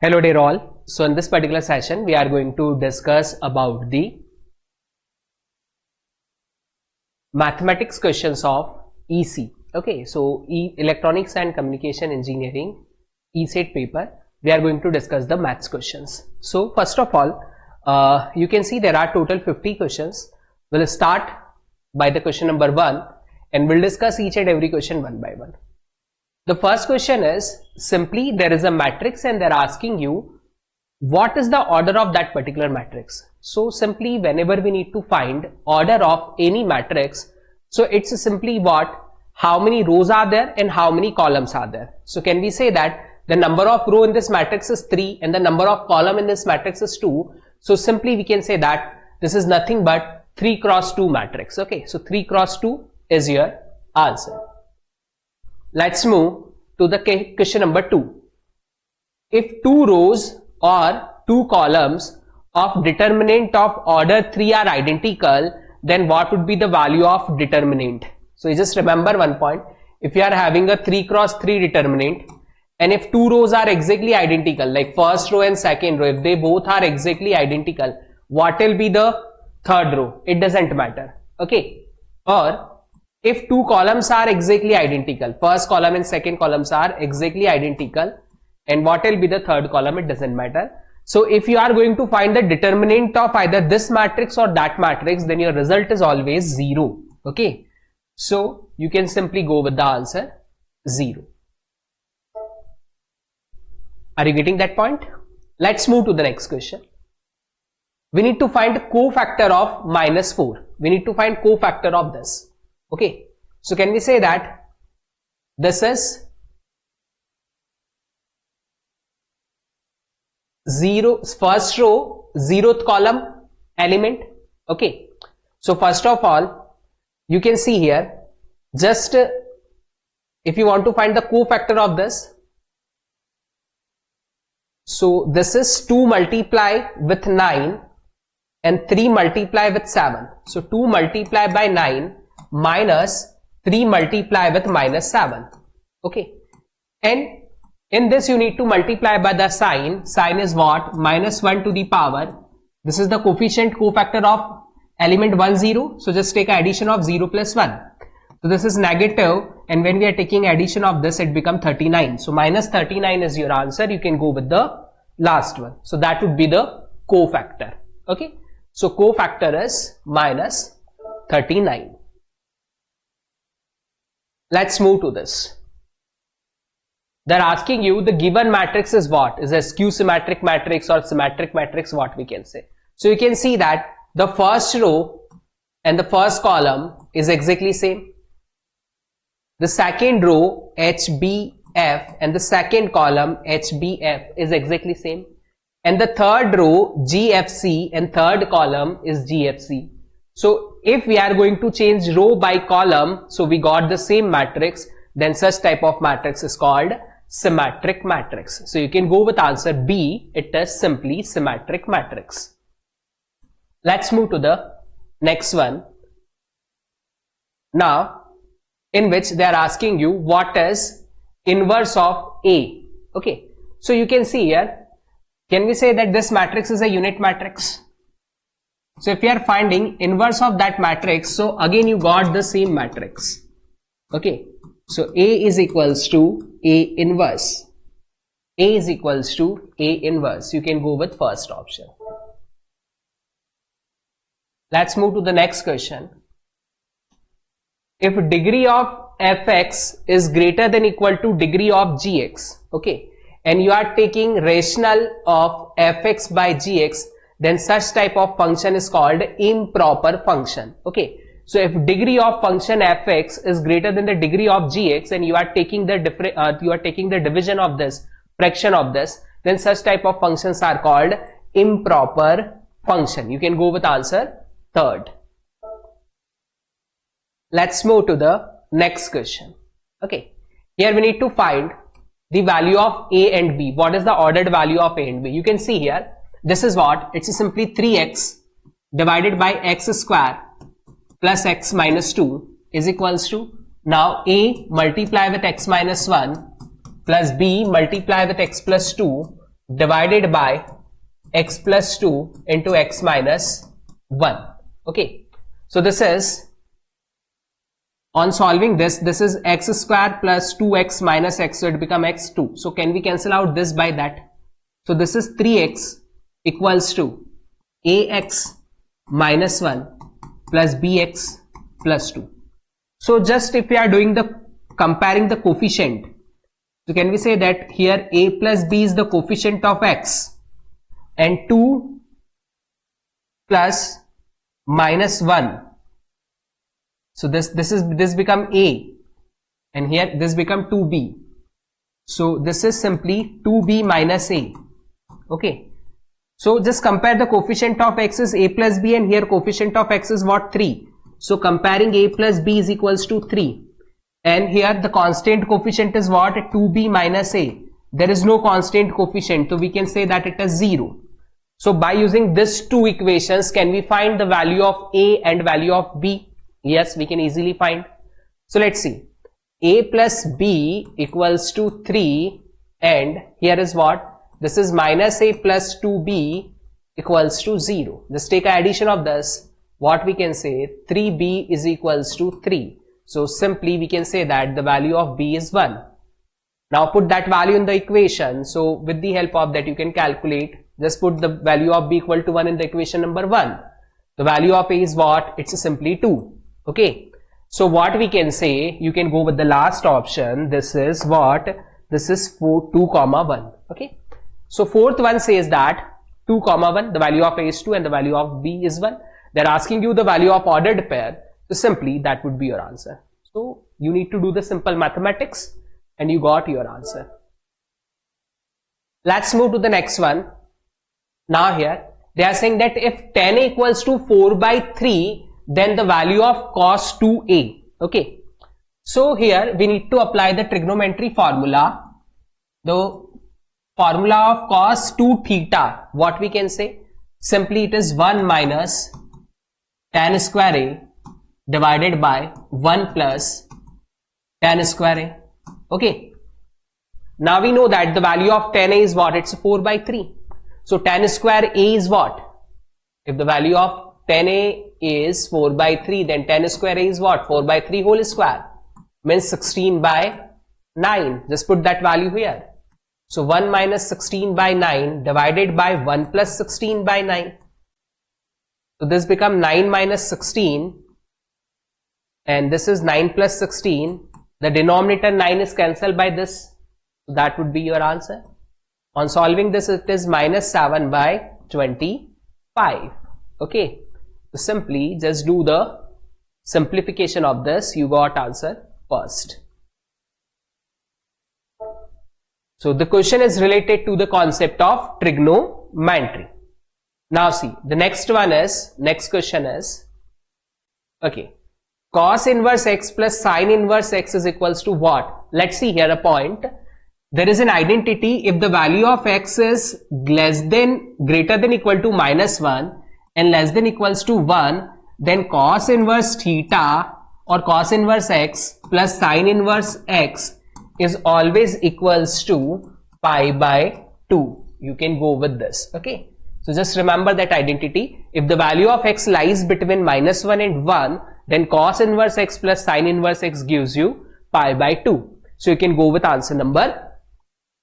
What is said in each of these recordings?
Hello dear all. So in this particular session we are going to discuss about the mathematics questions of EC. Okay, so Electronics and Communication Engineering ECET paper, we are going to discuss the maths questions. So first of all, you can see there are total 50 questions. We'll start by the question number 1 and we'll discuss each and every question one by one. The first question is simply there is a matrix and they're asking you what is the order of that particular matrix. So simply whenever we need to find order of any matrix, so it's simply how many rows are there and how many columns are there. So can we say that the number of row in this matrix is 3 and the number of column in this matrix is 2. So simply we can say that this is nothing but 3 cross 2 matrix. Okay, so 3 cross 2 is your answer. Let's move to the question number 2. If 2 rows or 2 columns of determinant of order 3 are identical, then what would be the value of determinant? So you just remember one point. If you are having a 3 cross 3 determinant and if 2 rows are exactly identical, like first row and second row, if they both are exactly identical, what will be the third row? It doesn't matter. Okay, or if 2 columns are exactly identical, first column and second columns are exactly identical, and what will be the third column? It doesn't matter. So if you are going to find the determinant of either this matrix or that matrix, then your result is always 0. Okay, so you can simply go with the answer 0. Are you getting that point? Let's move to the next question. We need to find cofactor of -4. We need to find cofactor of this. Okay, so can we say that this is 0, first row, 0th column element. Okay, so first of all, you can see here, just if you want to find the cofactor of this, so this is 2 multiply with 9 and 3 multiply with 7. So 2 multiply by 9 minus 3 multiply with -7. Okay, and in this you need to multiply by the sign. Sign is what? -1 to the power. This is the coefficient cofactor of element 1 0. So just take addition of 0 plus 1. So this is negative, and when we are taking addition of this, it becomes 39. So -39 is your answer. You can go with the last one. So that would be the cofactor. Okay, so cofactor is -39. Let's move to this. They're asking you the given matrix is what? Is a skew symmetric matrix or symmetric matrix, what we can say. So you can see that the first row and the first column is exactly same. The second row HBF and the second column HBF is exactly same. And the third row GFC and third column is GFC. So if we are going to change row by column, so we got the same matrix, then such type of matrix is called symmetric matrix. So you can go with answer B. It is simply symmetric matrix. Let's move to the next one. Now, in which they are asking you what is inverse of A. Okay, so you can see here, can we say that this matrix is a unit matrix? So if you are finding inverse of that matrix, so again you got the same matrix. Okay, so A is equals to A inverse. A is equals to A inverse. You can go with first option. Let's move to the next question. If degree of fx is greater than equal to degree of gx, okay, and you are taking rational of fx by gx, then such type of function is called improper function. Okay, so if degree of function fx is greater than the degree of gx and you are taking the division of this, fraction of this, then such type of functions are called improper function. You can go with answer third. Let's move to the next question. Okay, here we need to find the value of a and b. What is the ordered value of a and b? You can see here, this is what? It's simply 3x divided by x square plus x minus 2 is equals to, now a multiply with x minus 1 plus b multiply with x plus 2 divided by x plus 2 into x minus 1. Okay, so this is, on solving this is x square plus 2x minus x, so it become x2. So can we cancel out this by that? So this is 3x equals to ax minus 1 plus bx plus 2. So just if we are doing the comparing the coefficient, so can we say that here a plus b is the coefficient of x and 2 plus minus 1. So this become a and here this become 2b. So this is simply 2b minus a. Okay. So just compare the coefficient of x is a plus b and here coefficient of x is what? 3. So comparing a plus b is equals to 3. And here the constant coefficient is what? 2b minus a. There is no constant coefficient, so we can say that it is 0. So by using these two equations, can we find the value of a and value of b? Yes, we can easily find. So let's see. A plus b equals to 3 and here is what? This is minus a plus 2b equals to 0. Just take an addition of this. What we can say? 3b is equals to 3. So simply we can say that the value of b is 1. Now put that value in the equation. So with the help of that you can calculate. Just put the value of b equal to 1 in the equation number 1. The value of a is what? It's simply 2. Okay. So what we can say, you can go with the last option. This is what? This is 2 comma 1. Okay. So fourth one says that 2 comma 1, the value of a is 2 and the value of b is 1. They're asking you the value of ordered pair. So simply that would be your answer. So you need to do the simple mathematics and you got your answer. Let's move to the next one. Now here they are saying that if tan equals to 4 by 3, then the value of cos 2a. Okay. So here we need to apply the trigonometry formula. The formula of cos 2 theta, what we can say? Simply it is 1 minus tan square a divided by 1 plus tan square a. Okay. Now we know that the value of tan a is what? It's 4 by 3. So tan square a is what? If the value of tan a is 4 by 3, then tan square a is what? 4 by 3 whole square. Means 16 by 9. Just put that value here. So 1 minus 16 by 9 divided by 1 plus 16 by 9. So this become 9 minus 16 and this is 9 plus 16. The denominator 9 is cancelled by this. So that would be your answer. On solving this, it is minus 7 by 25. Okay. So simply just do the simplification of this. You got answer first. So the question is related to the concept of trigonometry. Now see, the next question is, okay, cos inverse x plus sin inverse x is equals to what? Let's see here a point. There is an identity if the value of x is greater than equal to minus 1 and less than equals to 1, then cos inverse theta or cos inverse x plus sin inverse x is always equals to pi by 2. You can go with this. Okay. So just remember that identity. If the value of x lies between minus 1 and 1, then cos inverse x plus sin inverse x gives you pi by 2. So you can go with answer number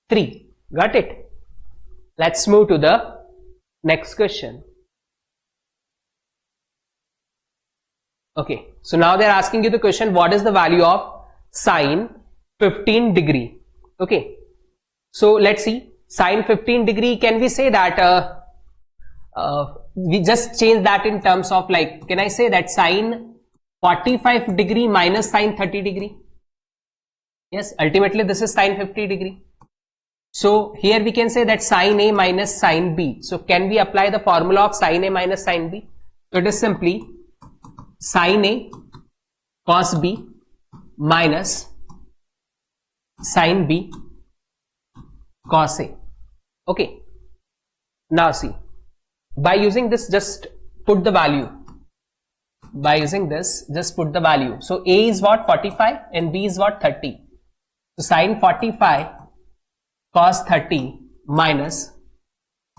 3. Got it? Let's move to the next question. Okay. So now they are asking you the question, what is the value of sine 15 degree? Okay. So let's see. Sine 15 degree, can we say that we just change that in terms of, like, can I say that sine 45 degree minus sine 30 degree? Yes, ultimately this is sine 50 degree. So here we can say that sine A minus sine B. So can we apply the formula of sine A minus sine B? So it is simply sine A cos B minus sine B cos A. Okay. Now see, by using this, just put the value. By using this, just put the value. So A is what? 45 and B is what? 30. So sine 45 cos 30 minus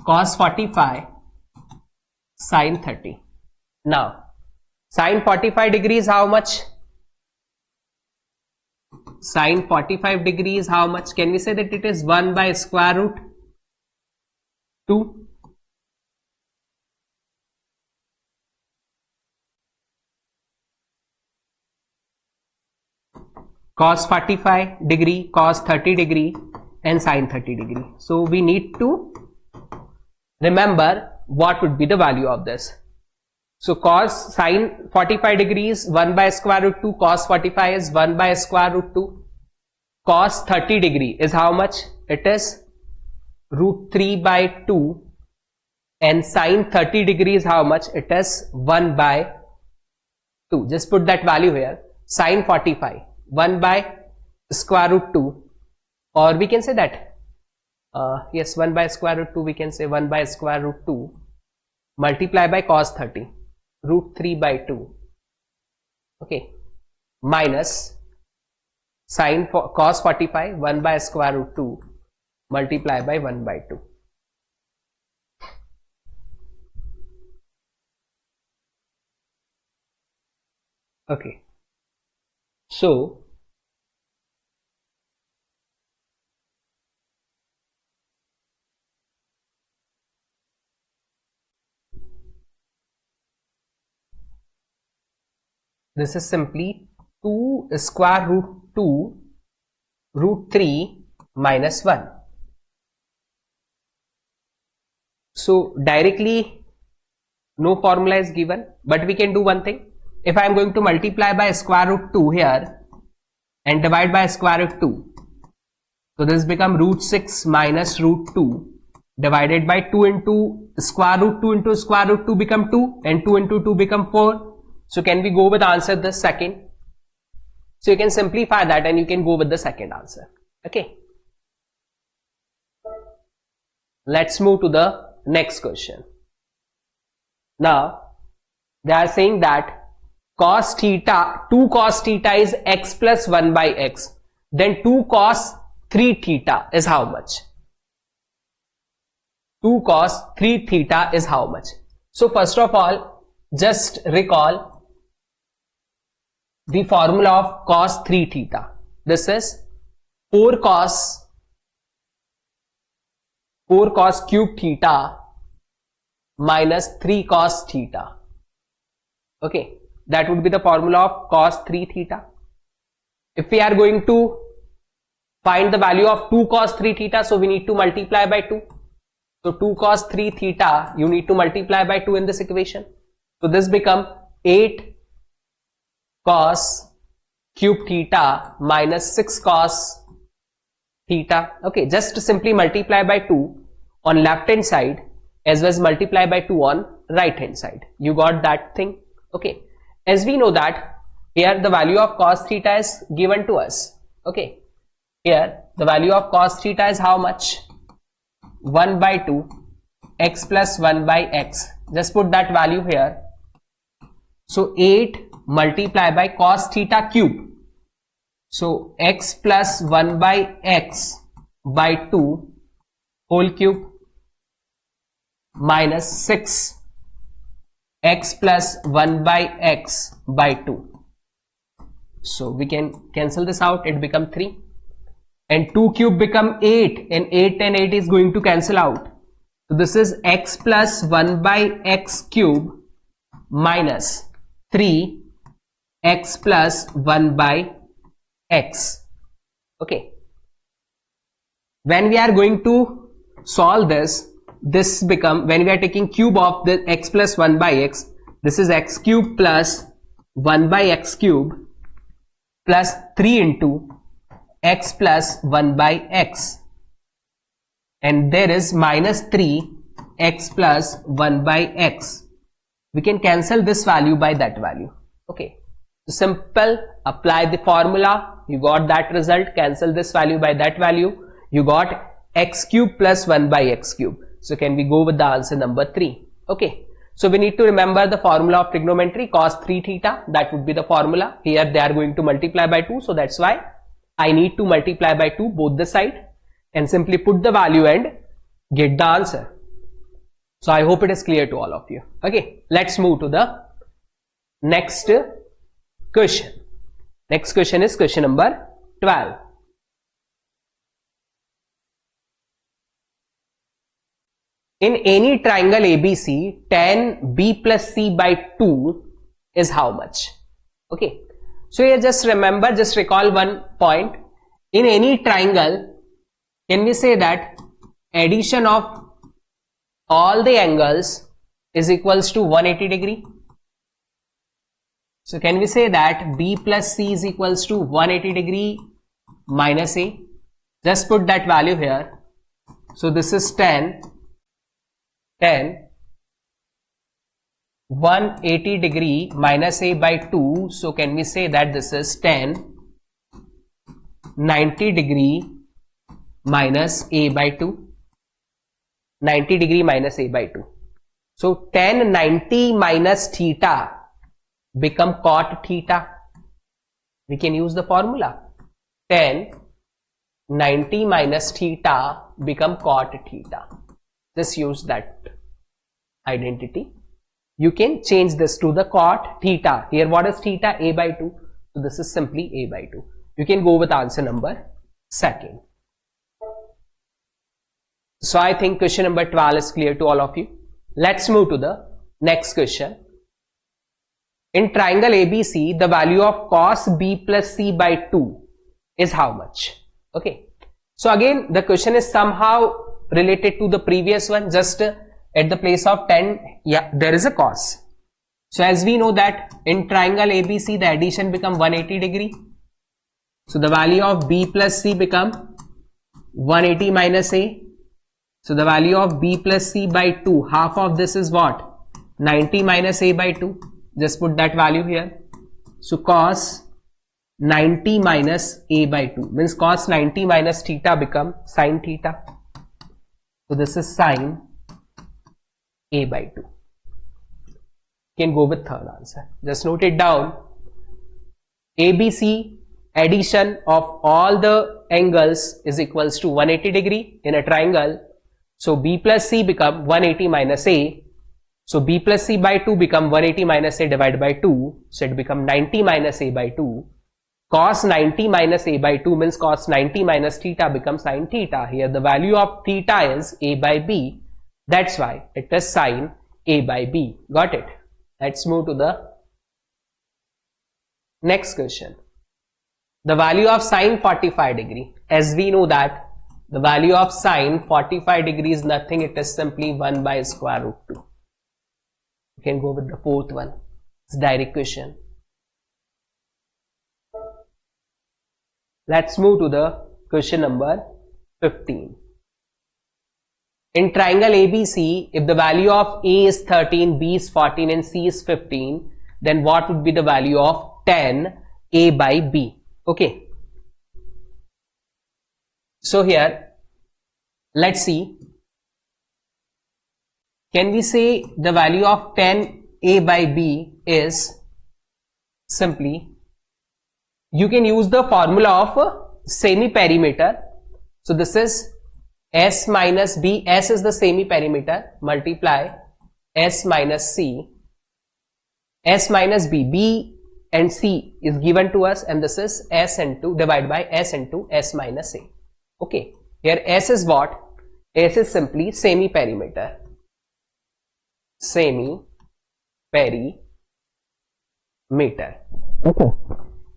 cos 45 sin 30. Now sin 45 degrees how much? Sin 45 degrees how much? Can we say that it is 1 by square root 2? Cos 45 degree, cos 30 degree and sin 30 degree. So we need to remember what would be the value of this. So cos sin 45 degrees 1 by square root 2, cos 45 is 1 by square root 2. Cos 30 degree is how much? It is root 3 by 2, and sin 30 degree is how much? It is 1 by 2. Just put that value here. Sin 45 1 by square root 2, or we can say that yes, 1 by square root 2, we can say 1 by square root 2 multiply by cos 30 root 3 by 2, okay, minus sin cos 45 1 by square root 2 multiply by 1 by 2. Okay, so this is simply 2 square root 2 root 3 minus 1. So directly no formula is given, but we can do one thing. If I am going to multiply by square root 2 here and divide by square root 2, so this become root 6 minus root 2 divided by 2 into square root 2 into square root 2 become 2, and 2 into 2 become 4. So can we go with answer the second? So you can simplify that and you can go with the second answer. Okay. Let's move to the next question. Now they are saying that cos theta, 2 cos theta is x plus 1 by x. Then 2 cos 3 theta is how much? 2 cos 3 theta is how much? So first of all, just recall the formula of cos 3 theta. This is 4 cos cube theta minus 3 cos theta. Okay, that would be the formula of cos 3 theta. If we are going to find the value of 2 cos 3 theta, so we need to multiply by 2. So 2 cos 3 theta you need to multiply by 2 in this equation. So this become 8 cos cube theta minus 6 cos theta. Okay, just simply multiply by 2 on left hand side as well as multiply by 2 on right hand side. You got that thing? Okay, as we know that here the value of cos theta is given to us. Okay, here the value of cos theta is how much? 1 by 2 x plus 1 by x. Just put that value here. So 8 multiply by cos theta cube. So x plus 1 by x by 2 whole cube minus 6 x plus 1 by x by 2. So we can cancel this out, it become 3, and 2 cube become 8, and 8 and 8 is going to cancel out. So this is x plus 1 by x cube minus 3 x plus 1 by x. Okay, when we are going to solve this become, when we are taking cube of the x plus 1 by x, this is x cube plus 1 by x cube plus 3 into x plus 1 by x, and there is minus 3 x plus 1 by x. We can cancel this value by that value. Okay, so simple, apply the formula, you got that result. Cancel this value by that value, you got x cube plus 1 by x cube. So can we go with the answer number 3? Okay, so we need to remember the formula of trigonometry, cos 3 theta, that would be the formula. Here they are going to multiply by 2, so that's why I need to multiply by 2 both the side and simply put the value and get the answer. So I hope it is clear to all of you. Okay, let's move to the next question. Next question is question number 12. In any triangle ABC, tan B plus C by 2 is how much? Okay, so here just remember, just recall one point. In any triangle, can we say that addition of all the angles is equals to 180 degree? So can we say that B plus C is equals to 180 degree minus A? Just put that value here. So this is 10 180 degree minus A by 2. So can we say that this is 90 degree minus A by 2? 90 degree minus A by 2. So 90 minus theta become cot theta. We can use the formula. 90 minus theta become cot theta. Just use that identity. You can change this to the cot theta. Here what is theta? A by 2. So this is simply A by 2. You can go with answer number 2nd. So I think question number 12 is clear to all of you. Let's move to the next question. In triangle ABC, the value of cos B plus C by 2 is how much? Okay. So again, the question is somehow related to the previous one. Just at the place of 10, yeah, there is a cos. So as we know that in triangle ABC, the addition become 180 degree. So the value of B plus C become 180 minus A. So the value of B plus C by 2, half of this is what? 90 minus A by 2. Just put that value here. So cos 90 minus A by 2 means cos 90 minus theta become sin theta. So this is sin A by 2. You can go with third answer. Just note it down. ABC addition of all the angles is equals to 180 degree in a triangle. So B plus C become 180 minus A. So B plus C by 2 become 180 minus A divided by 2. So it become 90 minus A by 2. Cos 90 minus A by 2 means cos 90 minus theta becomes sin theta. Here the value of theta is A by B. That's why it is sin A by B. Got it? Let's move to the next question. The value of sin 45 degree. As we know that the value of sin 45 degree is nothing. It is simply 1 by square root 2. You can go with the fourth one. It's direct question. Let's move to the question number 15. In triangle ABC, if the value of A is 13, B is 14 and C is 15, then what would be the value of tan A by B? Okay. So here, let's see. Can we say the value of tan A by B is simply, you can use the formula of semi-perimeter. So this is S minus B. S is the semi-perimeter, multiply S minus C. S minus B. B and C is given to us, and this is S into divided by S into S minus A. Okay. Here S is what? S is simply semi-perimeter. Semi-perimeter. Okay.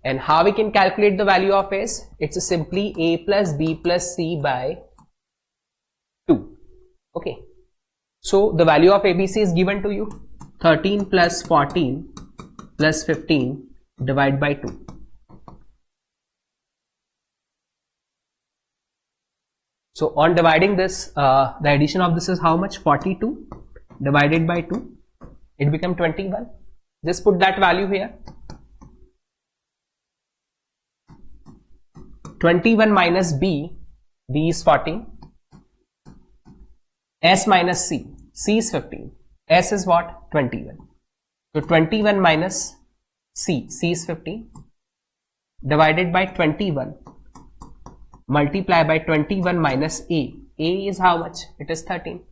And how we can calculate the value of S? It's simply A plus B plus C by 2. Okay. So the value of ABC is given to you. 13 plus 14 plus 15 divided by 2. So on dividing this, the addition of this is how much? 42 divided by 2. It become 21. Just put that value here. 21 minus B. B is 14. S minus C. C is 15. S is what? 21. So 21 minus C. C is 15. Divided by 21. Multiply by 21 minus A. A is how much? It is 13.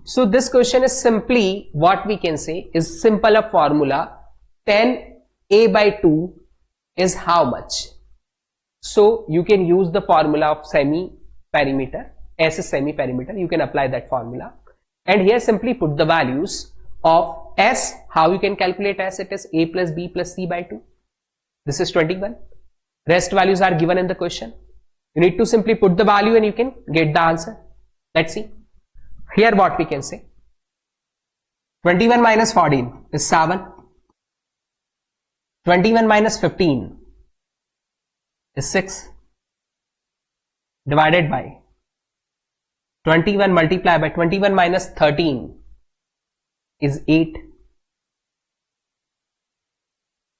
So this question is simply what we can say is simple a formula 10a by 2 is how much. So you can use the formula of semi perimeter. S is semi perimeter, you can apply that formula, and here simply put the values of S. How you can calculate S? It is a plus b plus c by 2. This is 21. Rest values are given in the question. You need to simply put the value and you can get the answer. Let's see. Here what we can say. 21 minus 14 is 7. 21 minus 15 is 6. Divided by 21 multiplied by 21 minus 13 is 8.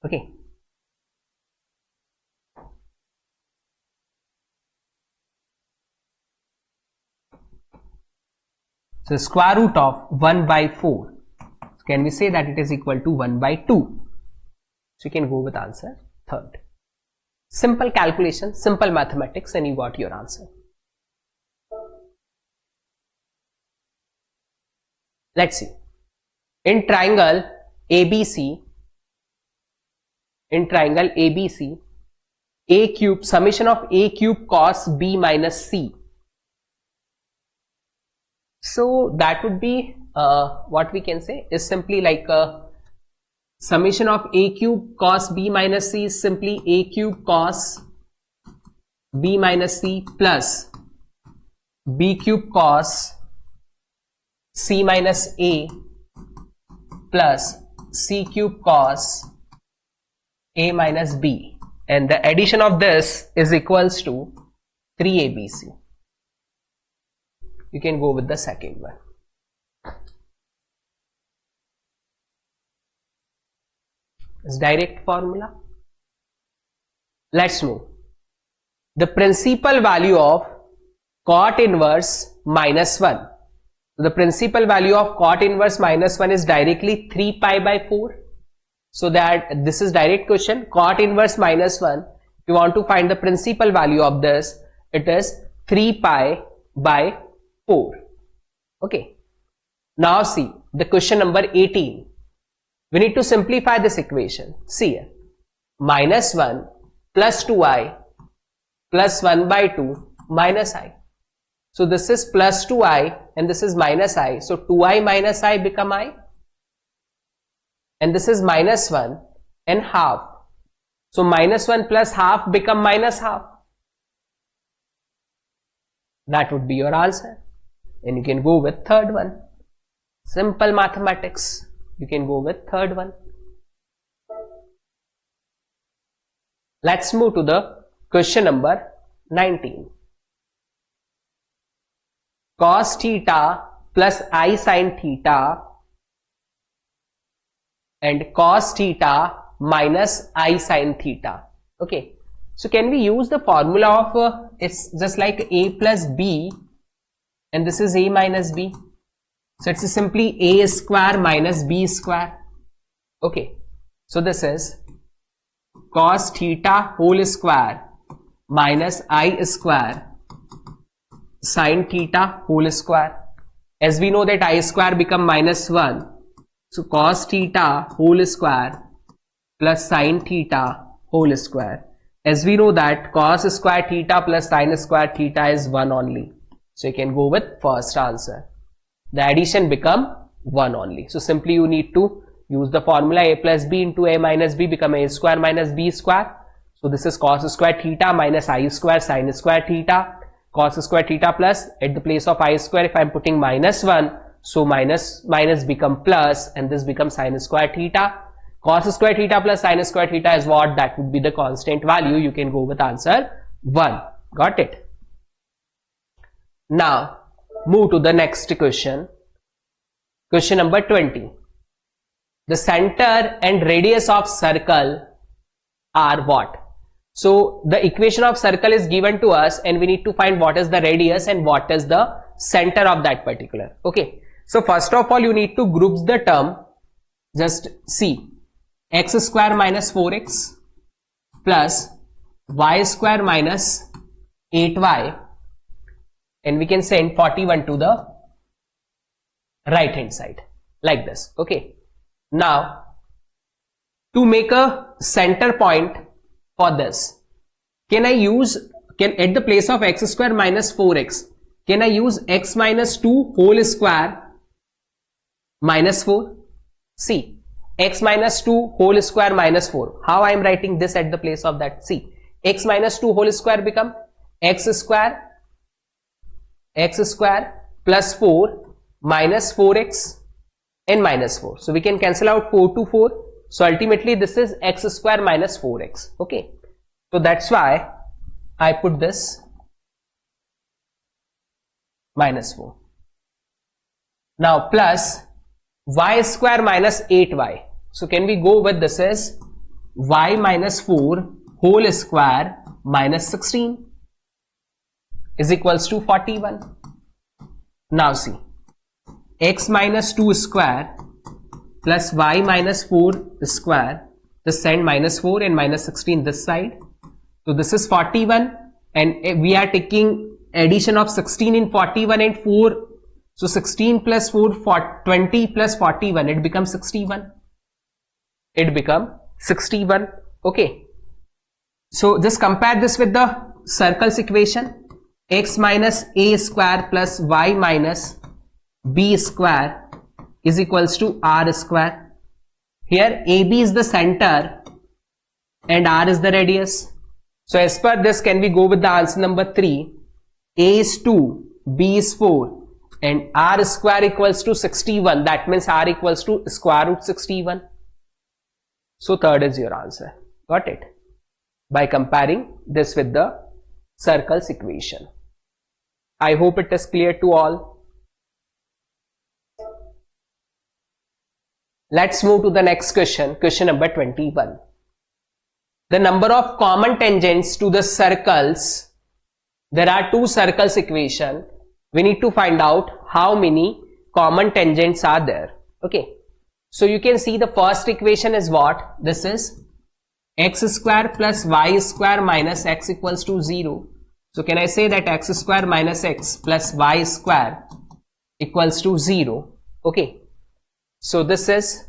Okay. So square root of 1 by 4. So can we say that it is equal to 1 by 2? So you can go with answer third. Simple calculation, simple mathematics, and you got your answer. Let's see. In triangle ABC, a cube, summation of a cube cos b minus c. So that would be what we can say is simply like summation of a cube cos b minus c is simply a cube cos b minus c plus b cube cos c minus a plus c cube cos a minus b, and the addition of this is equals to 3abc. You can go with the second one. It's direct formula. Let's move. The principal value of cot inverse minus 1. The principal value of cot inverse minus 1 is directly 3 pi by 4. So that this is direct question. Cot inverse minus 1. If you want to find the principal value of this, it is 3 pi by 4. Okay. Now see the question number 18. We need to simplify this equation. See here. Minus 1 plus 2i plus 1 by 2 minus I. So this is plus 2i and this is minus I. So 2i minus I become I. And this is minus 1 and half. So minus 1 plus half become minus half. That would be your answer. And you can go with third one. Simple mathematics. You can go with third one. Let's move to the question number 19. Cos theta plus I sin theta and cos theta minus I sin theta. Okay. So can we use the formula of it's just like a plus b and this is a minus b. So it's simply a square minus b square. Okay. So this is cos theta whole square minus I square sin theta whole square. As we know that I square become minus 1. So cos theta whole square plus sin theta whole square. As we know that cos square theta plus sin square theta is 1 only. So you can go with first answer. The addition become 1 only. So simply you need to use the formula a plus b into a minus b become a square minus b square. So this is cos square theta minus I square sin square theta. Cos square theta plus at the place of I square if I am putting minus 1. So minus become plus and this becomes sin square theta. Cos square theta plus sin square theta is what? That would be the constant value. You can go with answer 1. Got it? Now move to the next question. Question number 20. The center and radius of circle are what? So the equation of circle is given to us and we need to find what is the radius and what is the center of that particular. Okay. So first of all you need to group the term. Just see x square minus 4x plus y square minus 8y, and we can send 41 to the right hand side like this. Okay, now to make a center point for this, can I use, can at the place of x square minus 4x, can I use x minus 2 whole square minus 4? See, x minus 2 whole square minus 4. How I am writing this at the place of that? See, x minus 2 whole square become x square plus 4 minus 4x and minus 4. So we can cancel out 4 to 4. So ultimately this is x square minus 4x. Okay, so that's why I put this minus 4. Now plus y square minus 8y. So can we go with this as y minus 4 whole square minus 16 is equals to 41. Now see, x minus 2 square plus y minus 4 square, just send minus 4 and minus 16 this side. So this is 41 and we are taking addition of 16 in 41 and 4. So 16 plus 4, 20 plus 41, it becomes 61. It becomes 61. Okay. So just compare this with the circle's equation. X minus a square plus y minus b square is equals to r square. Here AB is the center and r is the radius. So as per this, can we go with the answer number 3? A is 2, b is 4 and r square equals to 61. That means r equals to square root 61. So third is your answer. Got it? By comparing this with the circle's equation. I hope it is clear to all. Let's move to the next question, question number 21. The number of common tangents to the circles, there are two circles equation. We need to find out how many common tangents are there. Okay, so you can see the first equation is what? This is x square plus y square minus x equals to 0. So can I say that x square minus x plus y square equals to 0? Okay, so this is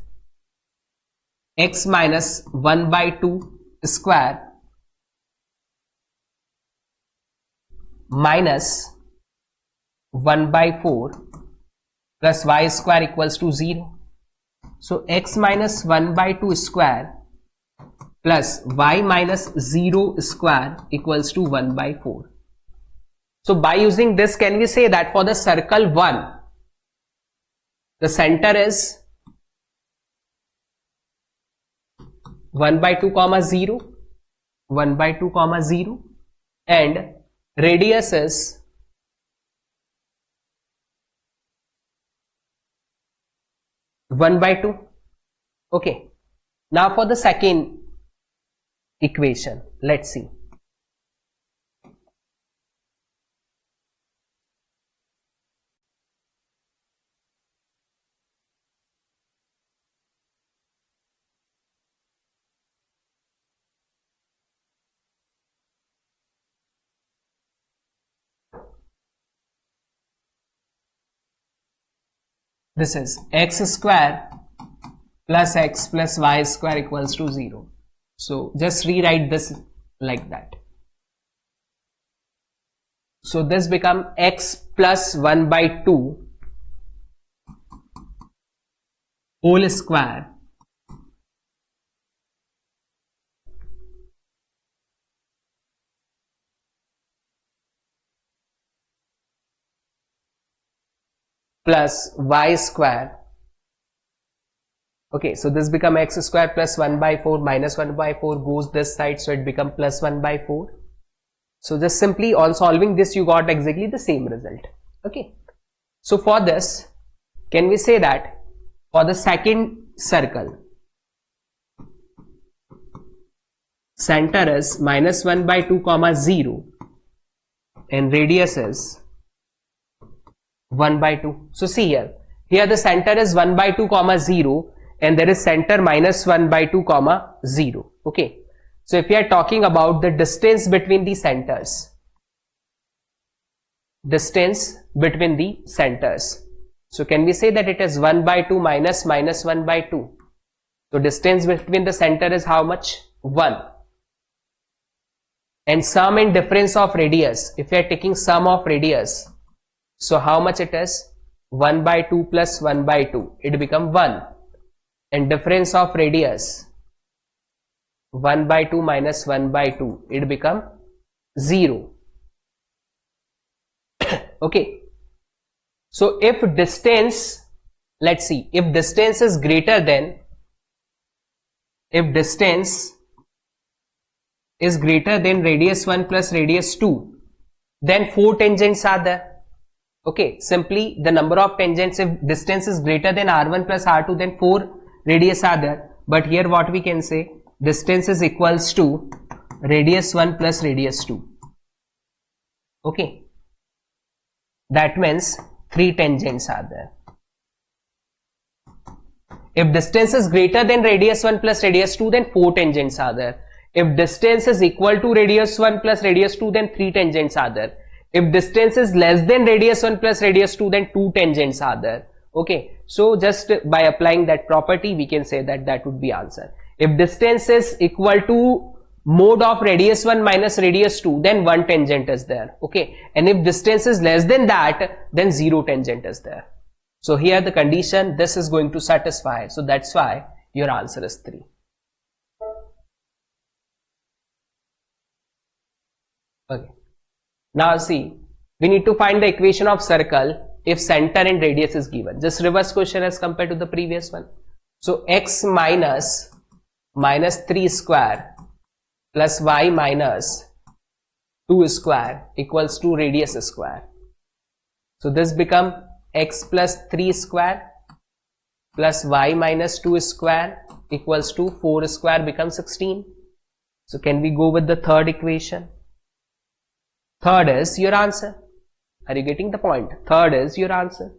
x minus 1 by 2 square minus 1 by 4 plus y square equals to 0. So x minus 1 by 2 square plus y minus 0 square equals to 1 by 4. So by using this, can we say that for the circle 1, the center is 1 by 2 comma 0, 1 by 2 comma 0 and radius is 1 by 2. Okay, now for the second equation, let's see. This is x square plus x plus y square equals to 0. So just rewrite this like that. So this become x plus 1 by 2 whole square plus y square. Okay, so this become x square plus 1 by 4 minus 1 by 4 goes this side, so it become plus 1 by 4. So just simply on solving this, you got exactly the same result. Okay, so for this, can we say that for the second circle, center is minus 1 by 2 comma 0 and radius is 1 by 2. So see here the center is 1 by 2 comma 0 and there is center minus 1 by 2 comma 0. Okay, so if we are talking about the distance between the centers, So can we say that it is 1 by 2 minus 1 by 2? So distance between the center is how much? 1. And sum and difference of radius, if we are taking sum of radius, so how much it is? 1 by 2 plus 1 by 2, it become 1. And difference of radius, 1 by 2 minus 1 by 2, it become 0. Okay. So if distance, let's see, if distance is greater than, if distance is greater than radius 1 plus radius 2, then 4 tangents are there. Okay, simply the number of tangents, if distance is greater than r1 plus r2, then 4 radius are there. But here what we can say, distance is equals to radius 1 plus radius 2. Okay, that means 3 tangents are there. If distance is greater than radius 1 plus radius 2, then 4 tangents are there. If distance is equal to radius 1 plus radius 2, then 3 tangents are there. If distance is less than radius 1 plus radius 2, then 2 tangents are there. Okay, so just by applying that property, we can say that that would be answer. If distance is equal to mode of radius 1 minus radius 2, then 1 tangent is there. Okay, and if distance is less than that, then 0 tangent is there. So here the condition, this is going to satisfy. So that's why your answer is 3. Okay. Now see, we need to find the equation of circle if center and radius is given. Just reverse question as compared to the previous one. So x minus 3 square plus y minus 2 square equals to radius square. So this become x plus 3 square plus y minus 2 square equals to 4 square becomes 16. So can we go with the third equation? Third is your answer. Are you getting the point? Third is your answer.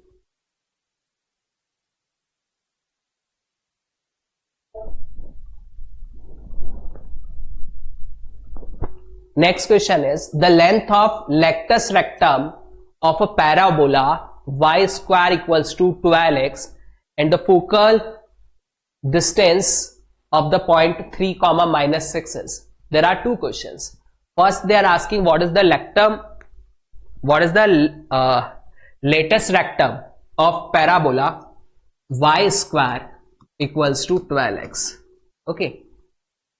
Next question is, the length of latus rectum of a parabola y square equals to 12x and the focal distance of the point 3 comma minus 6 is. There are two questions. First they are asking what is the latus rectum of parabola y square equals to 12x. Okay,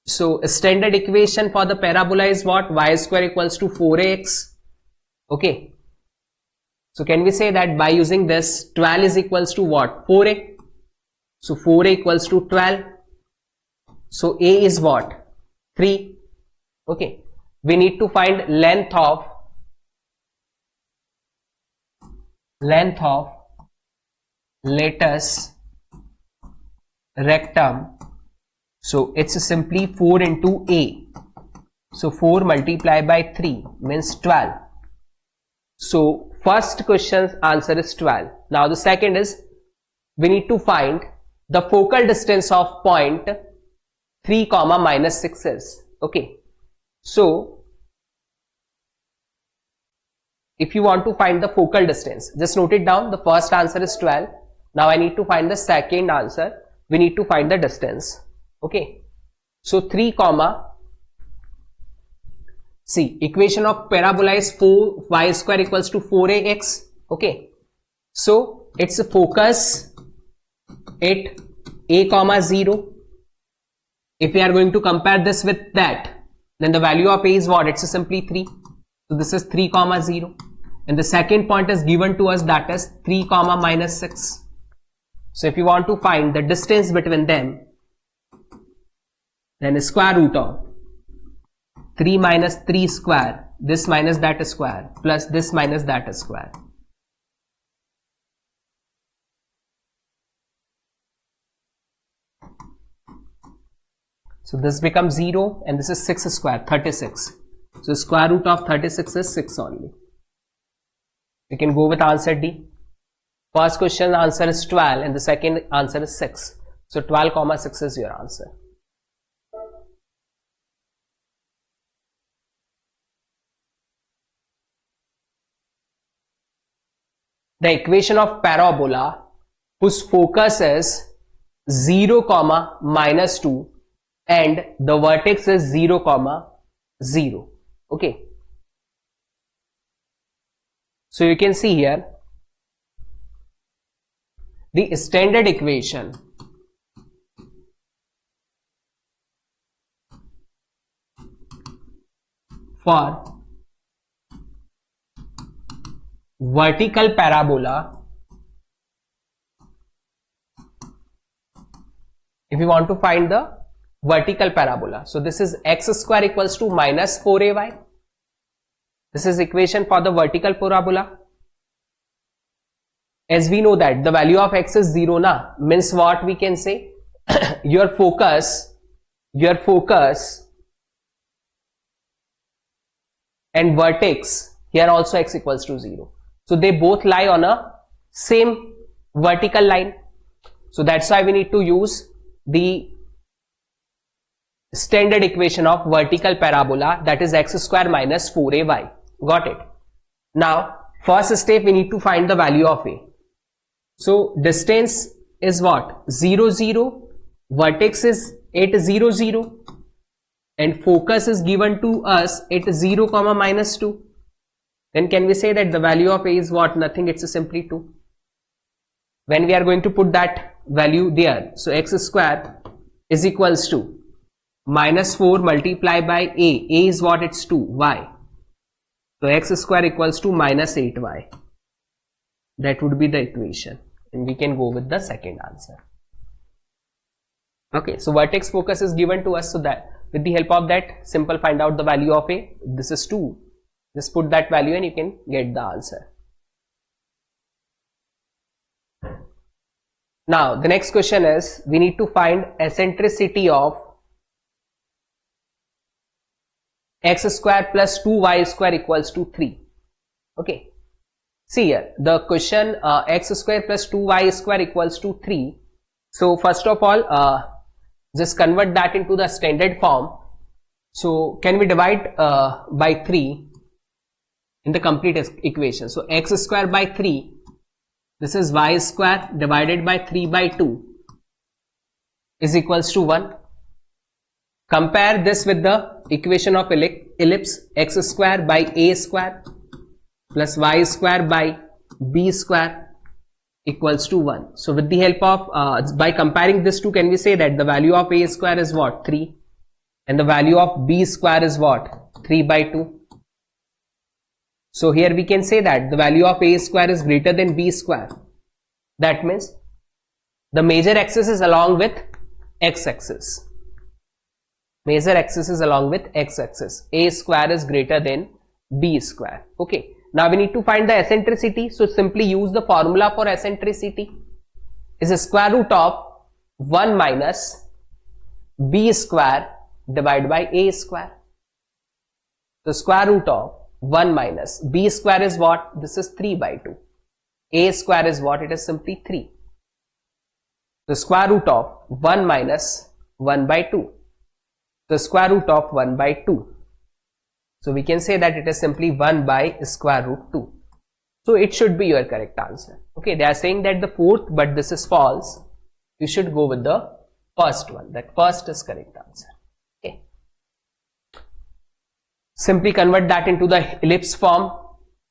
so standard equation for the parabola is what? Y square equals to 4ax. Okay, so can we say that by using this 12 is equals to what? 4a. So 4a equals to 12. So a is what? 3. Okay, we need to find length of latus rectum. So it's simply 4 into a. So 4 multiplied by 3 means 12. So first question's answer is 12. Now the second is, we need to find the focal distance of point 3 comma minus 6 is. Okay, so if you want to find the focal distance, just note it down. The first answer is 12. Now I need to find the second answer. We need to find the distance. Okay, so 3 comma, see, equation of parabola is 4y square equals to 4ax. Okay, so its focus at a comma 0. If we are going to compare this with that, then the value of a is what? It's simply 3. So this is 3 comma 0, and the second point is given to us, that is 3 comma minus 6. So if you want to find the distance between them, then square root of 3 minus 3 square, this minus that square, plus this minus that square. So this becomes 0 and this is 6 square, 36. So square root of 36 is 6 only. We can go with answer D. First question answer is 12 and the second answer is 6. So 12 comma 6 is your answer. the equation of parabola whose focus is 0 comma minus 2 and the vertex is 0 comma 0. Okay, so you can see here the standard equation for vertical parabola. If you want to find the vertical parabola, so this is x square equals to minus 4ay. This is equation for the vertical parabola. As we know that the value of x is 0 na, means what we can say your focus and vertex here also x equals to 0. So they both lie on a same vertical line. So that's why we need to use the standard equation of vertical parabola, that is x square minus 4ay. Got it? Now first step, we need to find the value of a. So distance is what? 0 0, vertex is at 0 0 and focus is given to us at 0 comma minus 2. Then can we say that the value of a is what? Nothing, it's simply 2. When we are going to put that value there, so x square is equals to minus 4 multiplied by a is what? It's 2, y. So x square equals to minus 8y. That would be the equation, and we can go with the second answer. Okay, so vertex focus is given to us, so that with the help of that simple find out the value of a. This is 2. Just put that value and you can get the answer. Now the next question is, we need to find eccentricity of x square plus 2y square equals to 3. Okay, see here the question, x square plus 2y square equals to 3. So first of all, just convert that into the standard form. So can we divide by 3 in the complete equation? So x square by 3, this is y square divided by 3 by 2 is equals to 1. Compare this with the equation of ellipse, x square by a square plus y square by b square equals to 1. So with the help of by comparing this two, can we say that the value of a square is what? 3, and the value of b square is what? 3 by 2. So here we can say that the value of a square is greater than b square. That means the major axis is along with x axis. Major axis is along with x axis. A square is greater than b square. Okay. Now we need to find the eccentricity. So simply use the formula for eccentricity. Is a square root of 1 minus b square divided by a square. The square root of 1 minus b square is what? This is 3 by 2. A square is what? It is simply 3. The square root of 1 minus 1 by 2. The square root of 1 by 2. So we can say that it is simply 1 by square root 2. So it should be your correct answer. Okay, they are saying that the fourth, but this is false. You should go with the first one. That first is correct answer. Okay. Simply convert that into the ellipse form.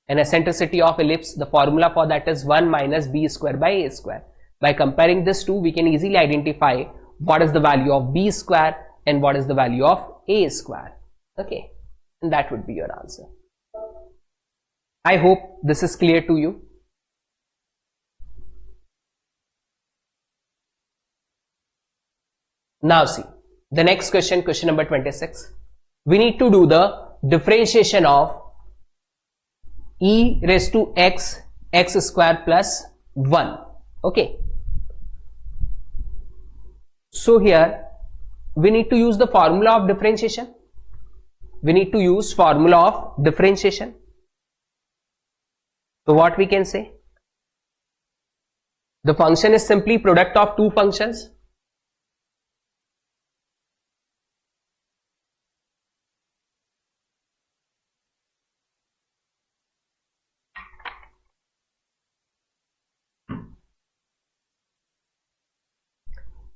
An eccentricity of ellipse, the formula for that is 1 minus b square by a square. By comparing this two, we can easily identify what is the value of b square and what is the value of a square. Okay, and that would be your answer. I hope this is clear to you. Now see the next question, question number 26. We need to do the differentiation of e raised to x square plus 1. Okay, so here we need to use the formula of differentiation. We need to use formula of differentiation. So what we can say? The function is simply product of two functions.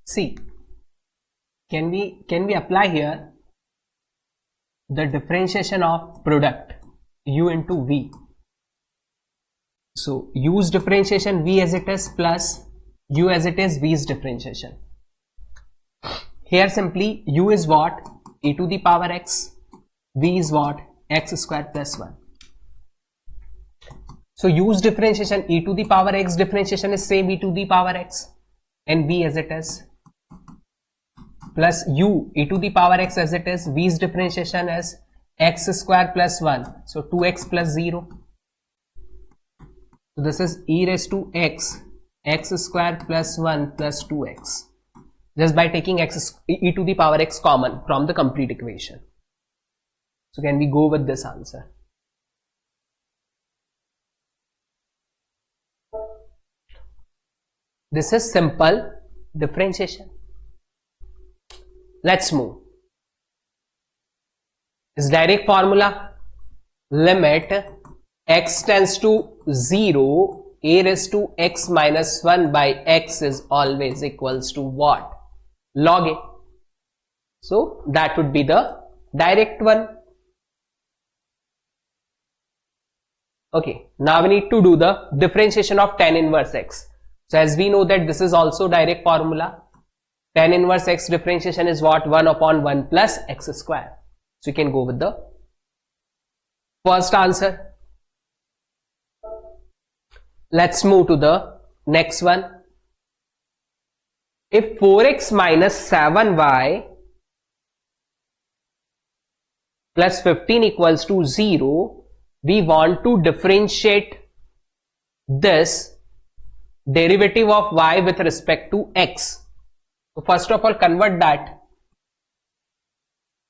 See, can we apply here the differentiation of product u into v? So u's differentiation v as it is plus u as it is v's differentiation. Here simply u is what? E to the power x, v is what? X square plus 1. So u's differentiation e to the power x differentiation is same e to the power x, and v as it is, plus u e to the power x as it is, v's differentiation is x square plus 1, so 2x plus 0. So this is e raised to x square plus 1 plus 2x, just by taking e to the power x common from the complete equation. So can we go with this answer? This is simple differentiation. Let's move. This direct formula, limit x tends to 0, a raised to x minus 1 by x is always equals to what? Log a. So that would be the direct one. Okay, now we need to do the differentiation of tan inverse x. So as we know that this is also direct formula, tan inverse x differentiation is what? 1 upon 1 plus x square. So you can go with the first answer. Let's move to the next one. If 4x minus 7y plus 15 equals to 0, we want to differentiate this derivative of y with respect to x. So first of all, convert that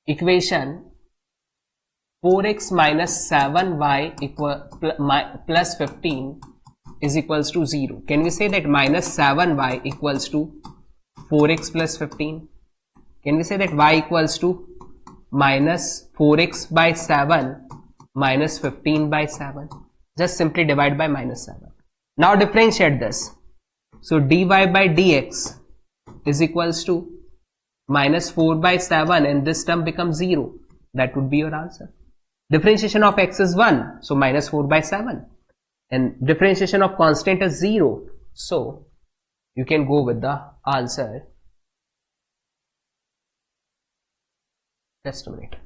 equation 4x minus 7y plus 15 is equals to 0. Can we say that minus 7y equals to 4x plus 15? Can we say that y equals to minus 4x by 7 minus 15 by 7? Just simply divide by minus 7. Now differentiate this. So dy by dx is equals to minus 4 by 7, and this term becomes 0. That would be your answer. Differentiation of x is 1, so minus 4 by 7. And differentiation of constant is 0. So you can go with the answer. Just a minute.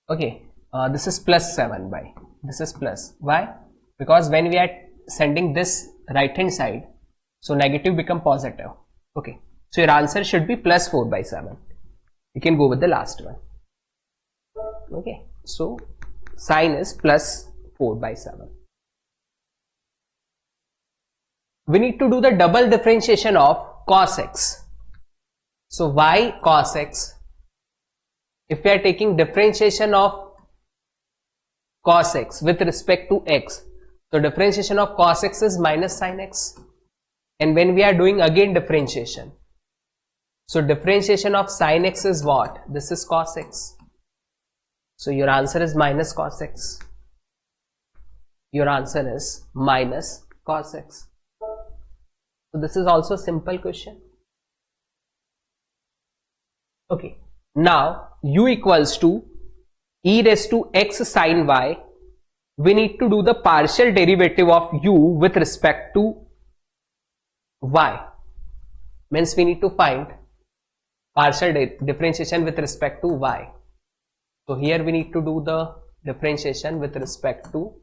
Okay, this is plus 7 by. This is plus. Why? Because when we are sending this right hand side, so negative become positive. Okay, so your answer should be plus 4 by 7. You can go with the last one. Okay, so sign is plus 4 by 7. We need to do the double differentiation of cos x. So y cos x, if we are taking differentiation of cos x with respect to x, so differentiation of cos x is minus sin x. And when we are doing again differentiation, so differentiation of sin x is what? This is cos x. So your answer is minus cos x. Your answer is minus cos x. So this is also a simple question. Okay, now u equals to e raised to x sin y. We need to do the partial derivative of u with respect to y. Means we need to find partial differentiation with respect to y. So here we need to do the differentiation with respect to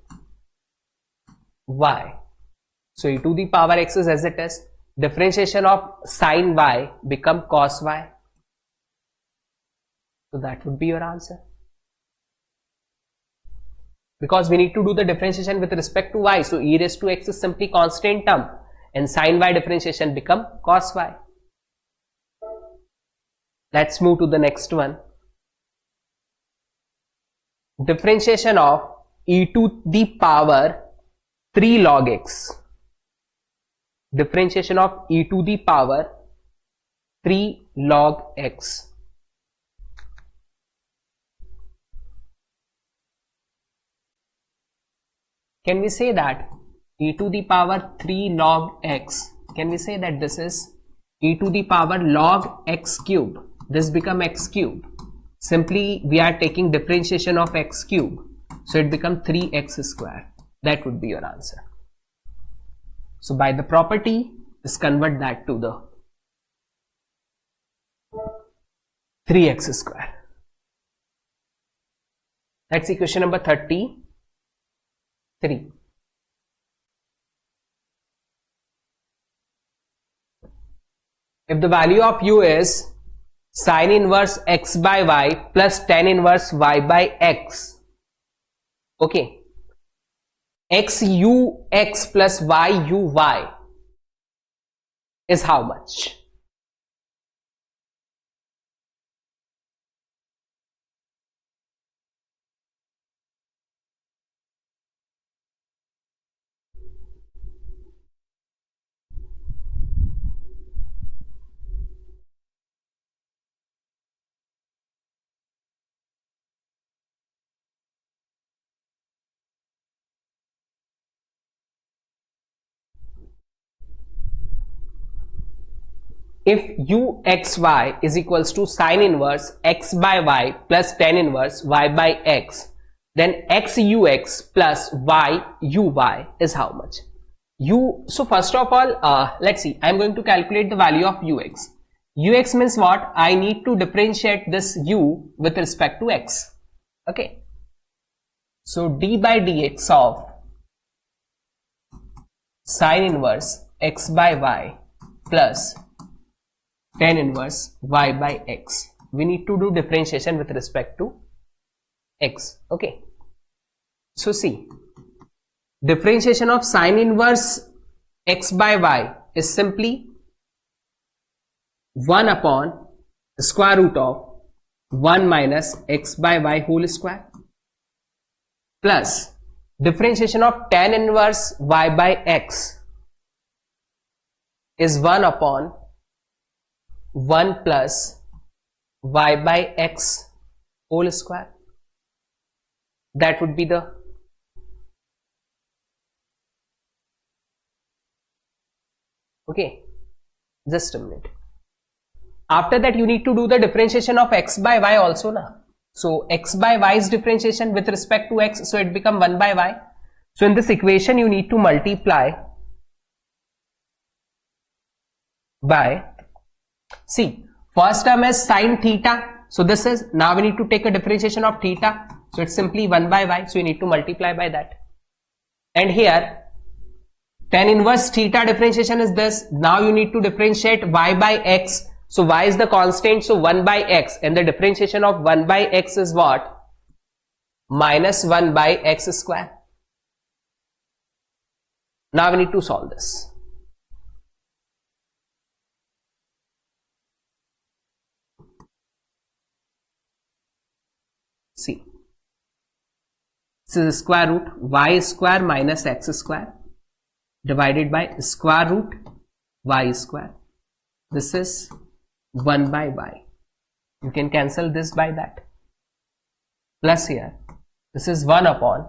y. So e to the power x is as it is. Differentiation of sin y become cos y. So that would be your answer. Because we need to do the differentiation with respect to y. So e raised to x is simply constant term, and sin y differentiation become cos y. Let's move to the next one. Differentiation of e to the power 3 log x. Differentiation of e to the power 3 log x. Can we say that e to the power 3 log x, can we say that this is e to the power log x cube. This become x cube. Simply we are taking differentiation of x cube, so it become 3x square. That would be your answer. So by the property, just convert that to the 3x square. That's equation number 33. If the value of u is sine inverse x by y plus tan inverse y by x, okay, x u x plus y u y is how much? If uxy is equals to sine inverse x by y plus tan inverse y by x, then xux plus yuy is how much? So first of all, let's see, I'm going to calculate the value of ux. Ux means what? I need to differentiate this u with respect to x. Okay. So d by dx of sine inverse x by y plus tan inverse y by x. We need to do differentiation with respect to x. Okay. So see, differentiation of sine inverse x by y is simply 1 upon square root of 1 minus x by y whole square plus differentiation of tan inverse y by x is 1 upon 1 plus y by x whole square. That would be the okay. Just a minute. After that, you need to do the differentiation of x by y also now. So x by y is differentiation with respect to x, so it become 1 by y. So in this equation, you need to multiply by, see, first term is sine theta. So this is, now we need to take a differentiation of theta. So it's simply 1 by y. So you need to multiply by that. And here, tan inverse theta differentiation is this. Now you need to differentiate y by x. So y is the constant, so 1 by x, and the differentiation of 1 by x is what? Minus 1 by x square. Now we need to solve this. See, this is square root y square minus x square divided by square root y square. This is 1 by y. You can cancel this by that. Plus here, this is 1 upon,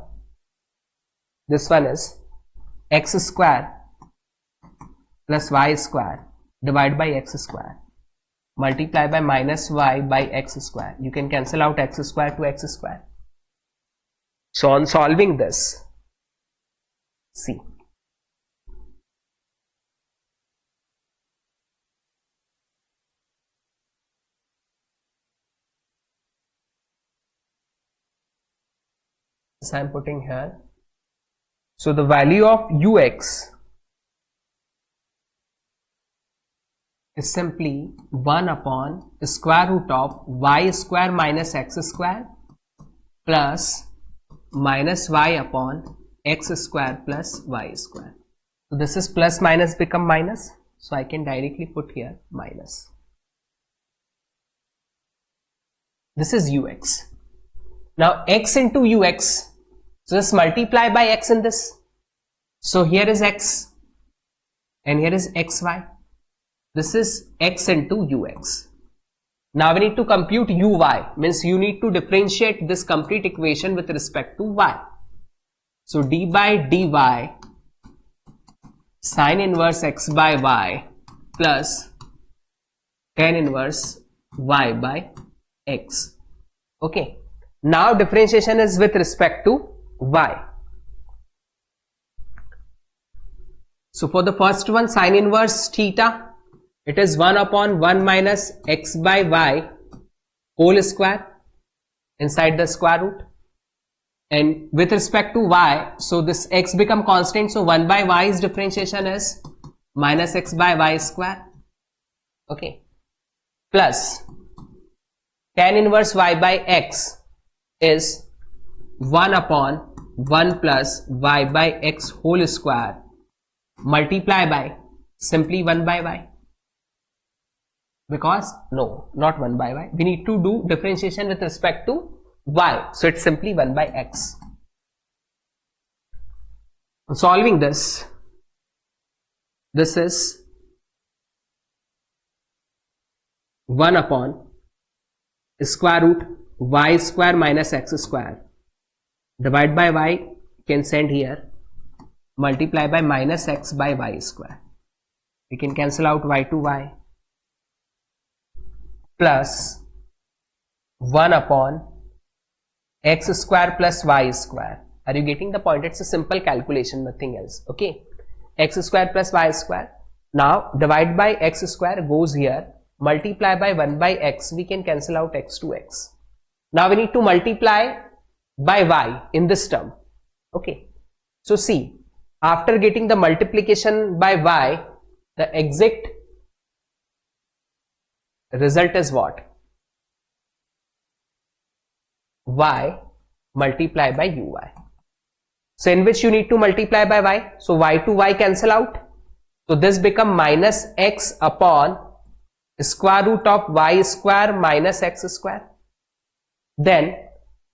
this one is x square plus y square divided by x square. Multiply by minus y by x square. You can cancel out x square to x square. So on solving this, see, this I am putting here. So the value of ux is simply 1 upon square root of y square minus x square plus minus y upon x square plus y square. So this is plus minus become minus. So I can directly put here minus. This is ux. Now x into ux. So just multiply by x in this. So here is x and here is xy. This is x into ux. Now we need to compute uy, means you need to differentiate this complete equation with respect to y. So d by dy sine inverse x by y plus tan inverse y by x. Okay, now differentiation is with respect to y. So for the first one, sin inverse theta, it is 1 upon 1 minus x by y whole square inside the square root. And with respect to y, so this x become constant, so 1 by y's differentiation is minus x by y square. Okay, plus tan inverse y by x is 1 upon 1 plus y by x whole square multiply by simply 1 by y, because no, not 1 by y, we need to do differentiation with respect to y, so it's simply 1 by x. Solving this, this is 1 upon square root y square minus x square, divide by y, can send here, multiply by minus x by y square. We can cancel out y to y, plus 1 upon x square plus y square. Are you getting the point? It's a simple calculation, nothing else. Okay, x square plus y square. Now divide by x square goes here, multiply by 1 by x, we can cancel out x to x. Now we need to multiply by y in this term. Okay, so see, after getting the multiplication by y, the exact result is what? Y multiply by uy. So in which you need to multiply by y, so y to y cancel out, so this become minus x upon square root of y square minus x square. Then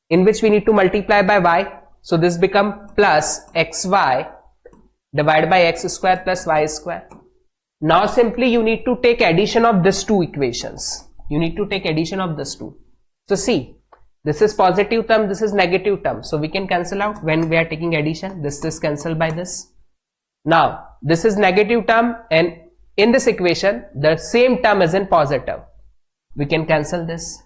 in which we need to multiply by y, so this become plus xy divided by x square plus y square. Now simply you need to take addition of these two equations. You need to take addition of this two. So see, this is positive term, this is negative term, so we can cancel out when we are taking addition. This is cancelled by this. Now this is negative term, and in this equation the same term is in positive. We can cancel this.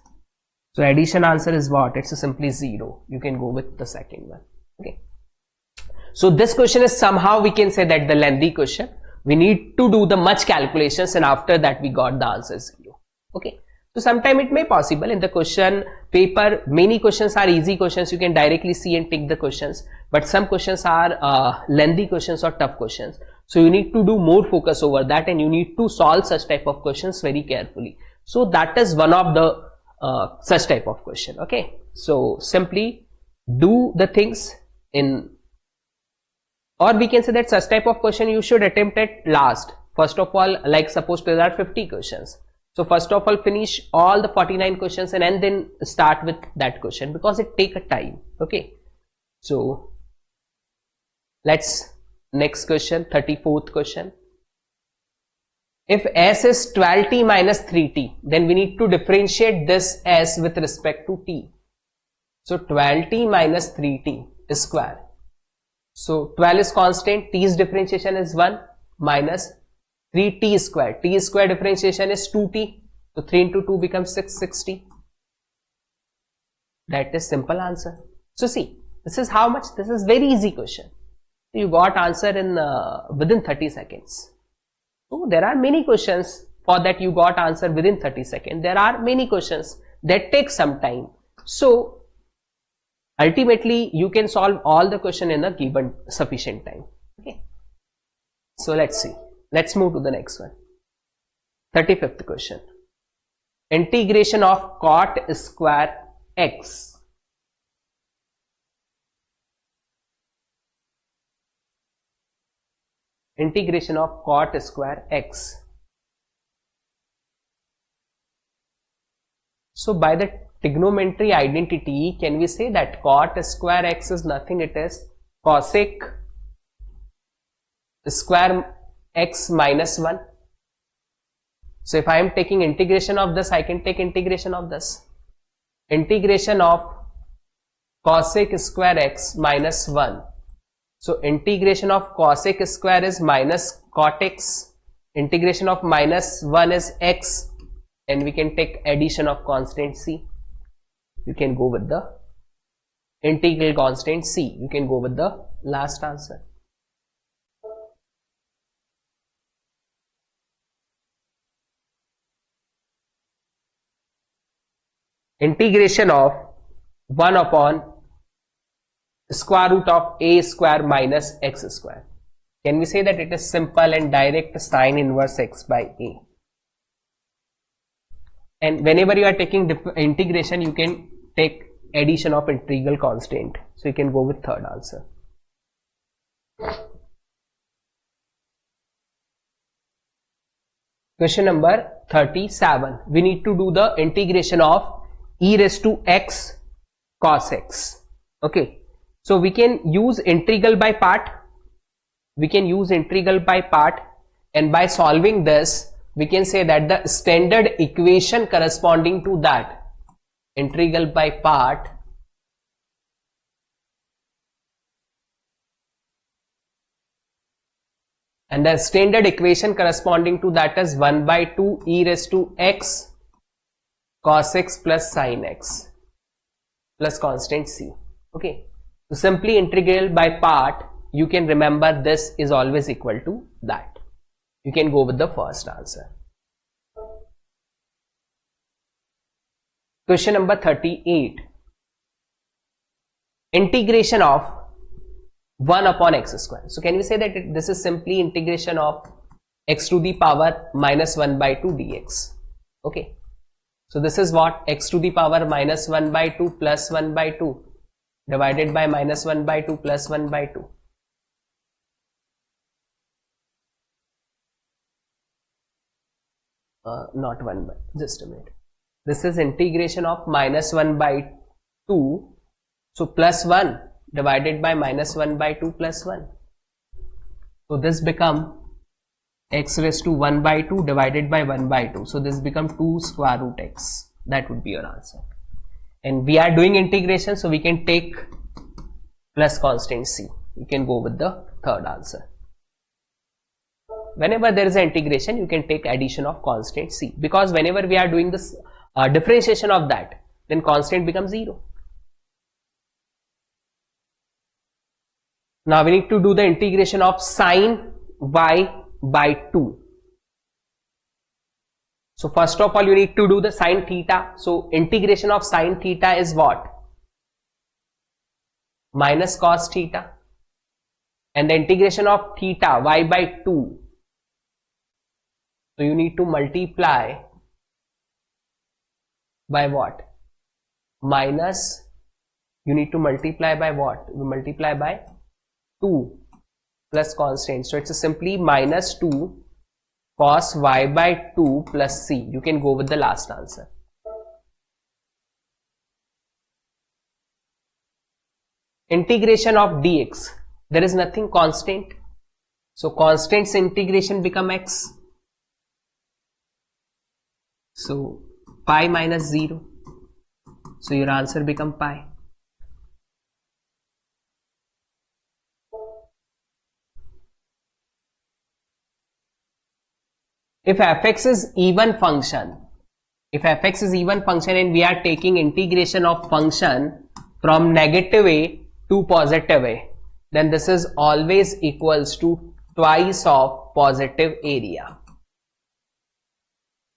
So addition answer is what? It's simply 0. You can go with the second one. Okay. So this question is somehow we can say that the lengthy question. We need to do the much calculations, and after that we got the answer 0. Okay. So sometime it may possible in the question paper, many questions are easy questions, you can directly see and take the questions, but some questions are lengthy questions or tough questions. So you need to do more focus over that, and you need to solve such type of questions very carefully. So that is one of the such type of question. Okay. So simply do the things in, or we can say that such type of question you should attempt at last. First of all, like suppose there are 50 questions. So first of all finish all the 49 questions and then start with that question, because it take a time. Okay. So let's next question, 34th question. If s is 12t minus 3t, then we need to differentiate this s with respect to t. So 12t minus 3t is square. So 12 is constant, t's differentiation is 1 minus 3t square. T square differentiation is 2t. So 3 into 2 becomes 660. That is simple answer. So see, this is how much, this is very easy question. You got answer in within 30 seconds. So there are many questions for that you got answer within 30 seconds. There are many questions that take some time. So ultimately you can solve all the question in a given sufficient time. Okay. So let's see. Let's move to the next one. 35th question. Integration of cot square x. Integration of cot square x. So by the trigonometry identity, can we say that cot square x is nothing, it is cosec square x minus 1. So if I am taking integration of this, I can take integration of this. Integration of cosec square x minus 1. So integration of cosec square is minus cot x. Integration of minus 1 is x. and we can take addition of constant c. You can go with the integral constant c. You can go with the last answer. Integration of 1 upon square root of a square minus x square. Can we say that it is simple and direct sine inverse x by a? And whenever you are taking integration, you can take addition of integral constant. So you can go with third answer. Question number 37. We need to do the integration of e raised to x cos x. Okay. So we can use integral by part. We can use integral by part, and by solving this, we can say that the standard equation corresponding to that integral by part and the standard equation corresponding to that is 1 by 2 e raised to x cos x plus sin x plus constant c. Okay. So simply integral by part, you can remember this is always equal to that. You can go with the first answer. Question number 38. Integration of 1 upon x square. So can we say that this is simply integration of x to the power minus 1 by 2 dx. Okay. So this is what? X to the power minus 1 by 2 plus 1 by 2 divided by minus 1 by 2 plus 1 by 2. Not 1 by, just a minute. This is integration of minus 1 by 2. So plus 1 divided by minus 1 by 2 plus 1. So this become x raised to 1 by 2 divided by 1 by 2. So this become 2 square root x. That would be your answer. And we are doing integration, so we can take plus constant c. You can go with the third answer. Whenever there is an integration, you can take addition of constant c, because whenever we are doing this differentiation of that, then constant becomes 0. Now we need to do the integration of sine y by 2. So first of all, you need to do the sine theta. So integration of sine theta is what? Minus cos theta. And the integration of theta y by 2. So you need to multiply by what? Minus, you need to multiply by what? You multiply by 2 plus constant. So it's simply minus 2 cos y by 2 plus c. You can go with the last answer. Integration of dx. There is nothing constant. So constant's integration become x. So pi minus 0. So your answer become pi. If fx is even function, and we are taking integration of function from negative a to positive a, then this is always equals to twice of positive area.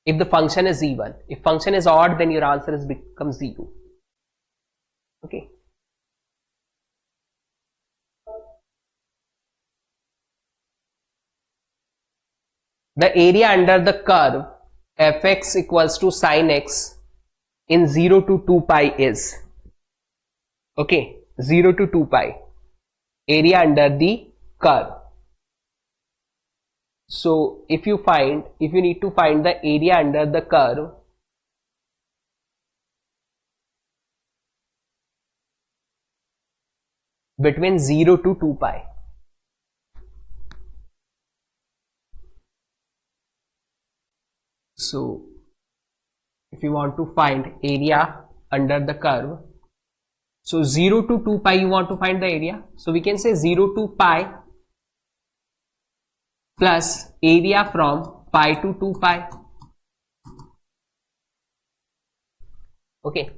If the function is even, if function is odd, then your answer is becomes 0. Okay. The area under the curve fx equals to sin x in 0 to 2 pi is, okay, 0 to 2 pi, area under the curve. So if you need to find the area under the curve, between 0 to 2 pi, so if you want to find area under the curve, so 0 to 2 pi you want to find the area, so we can say 0 to pi plus area from pi to 2 pi. Okay,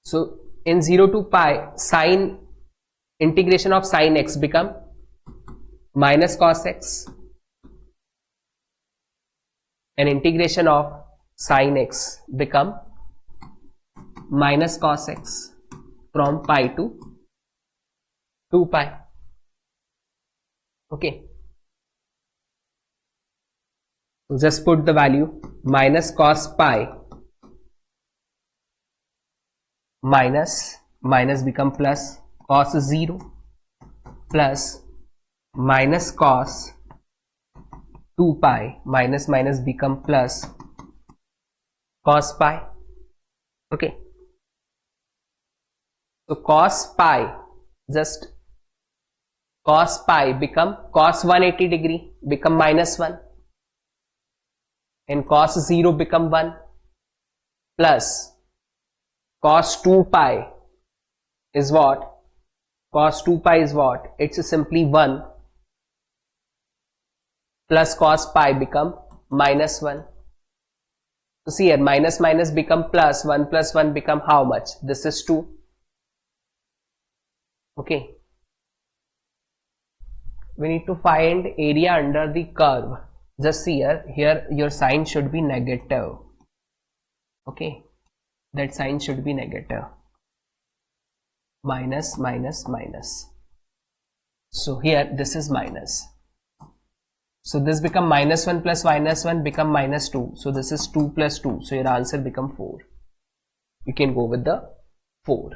so in 0 to pi, sine integration of sine x become minus cos x, and integration of sine x become minus cos x from pi to 2 pi. Okay, so just put the value minus cos pi minus become plus cos 0 plus minus cos 2 pi minus become plus cos pi. Okay, so cos pi, just cos pi become cos 180 degree become minus 1, and cos 0 become 1 plus cos 2 pi is what? Cos 2 pi is what? It's simply 1 plus cos pi become minus 1. So see here, minus become plus, 1 plus 1 become how much? This is 2. Okay, we need to find area under the curve. Just see here your sign should be negative. Okay, that sign should be negative, minus. So here this is minus, so this become minus 1 plus minus 1 become minus 2, so this is 2 plus 2, so your answer become 4. You can go with the 4.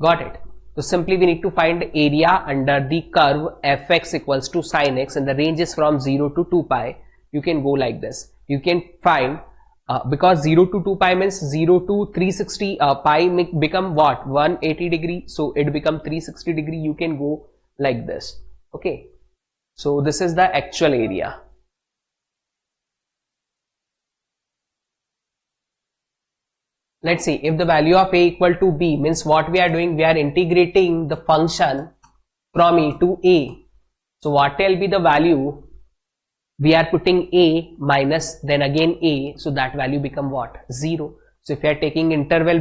Got it? So simply we need to find area under the curve fx equals to sin x, and the range is from 0 to 2 pi. You can go like this. You can find because 0 to 2 pi means 0 to 360 pi become what? 180 degree, so it become 360 degree. You can go like this. Okay, so this is the actual area. Let's see, if the value of a equal to b, means what we are doing, we are integrating the function from e to a. So what will be the value? We are putting a minus then again a, so that value become what? 0. So if you are taking interval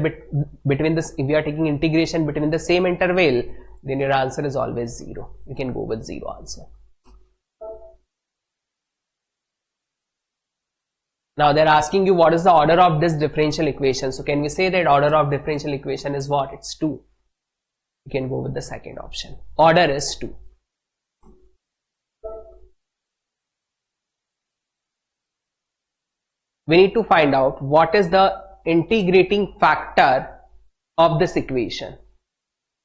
between this, if you are taking integration between the same interval, then your answer is always 0. You can go with 0 answer. Now they are asking you what is the order of this differential equation. So can we say that order of differential equation is what? It's 2. You can go with the second option. Order is 2. We need to find out what is the integrating factor of this equation.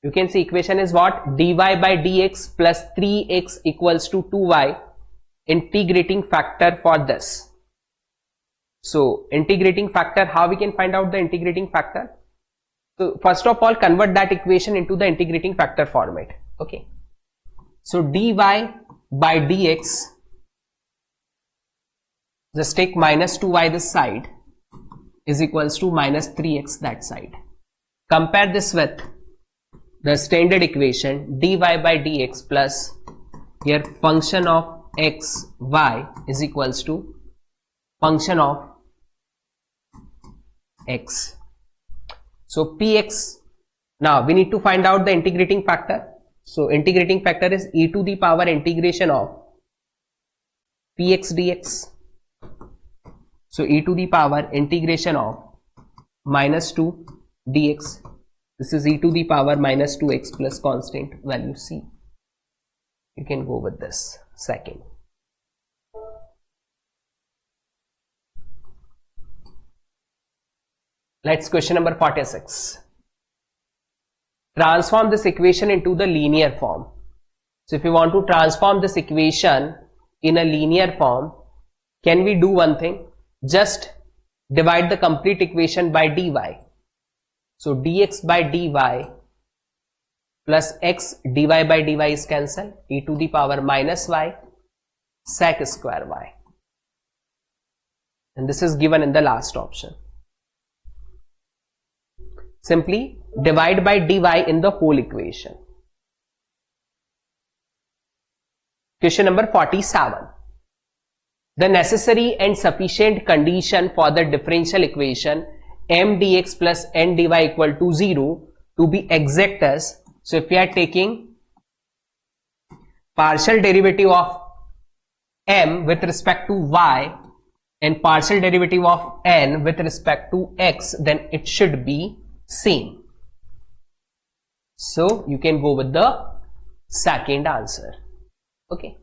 You can see equation is what? Dy by dx plus 3x equals to 2y. Integrating factor for this. So integrating factor, how we can find out the integrating factor? So first of all, convert that equation into the integrating factor format. Okay, so dy by dx, just take minus 2y this side, is equals to minus 3x that side. Compare this with the standard equation dy by dx plus here function of x y is equals to function of x. So px, now we need to find out the integrating factor. So integrating factor is e to the power integration of px dx. So e to the power integration of minus 2 dx. This is e to the power minus 2x plus constant value c. You can go with this second. Let's question number 46. Transform this equation into the linear form. So if you want to transform this equation in a linear form, can we do one thing? Just divide the complete equation by dy. So dx by dy plus x dy by dy is cancelled. E to the power minus y sec square y. And this is given in the last option. Simply divide by dy in the whole equation. Question number 47. the necessary and sufficient condition for the differential equation m dx plus n dy equal to 0 to be exact as, so if we are taking partial derivative of m with respect to y and partial derivative of n with respect to x, then it should be same. So you can go with the second answer. Okay,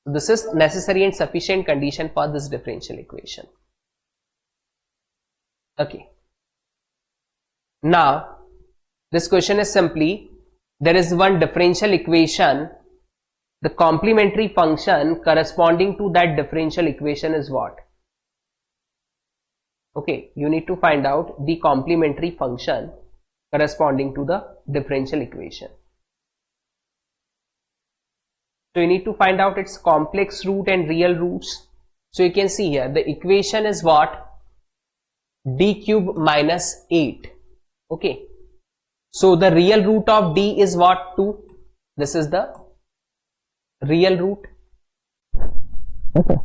so this is necessary and sufficient condition for this differential equation. Okay, now this question is simply, there is one differential equation, the complementary function corresponding to that differential equation is what? Okay, you need to find out the complementary function corresponding to the differential equation. So you need to find out its complex root and real roots. So you can see here the equation is what? D cube minus 8. Okay, so the real root of d is what? 2. This is the real root. Okay.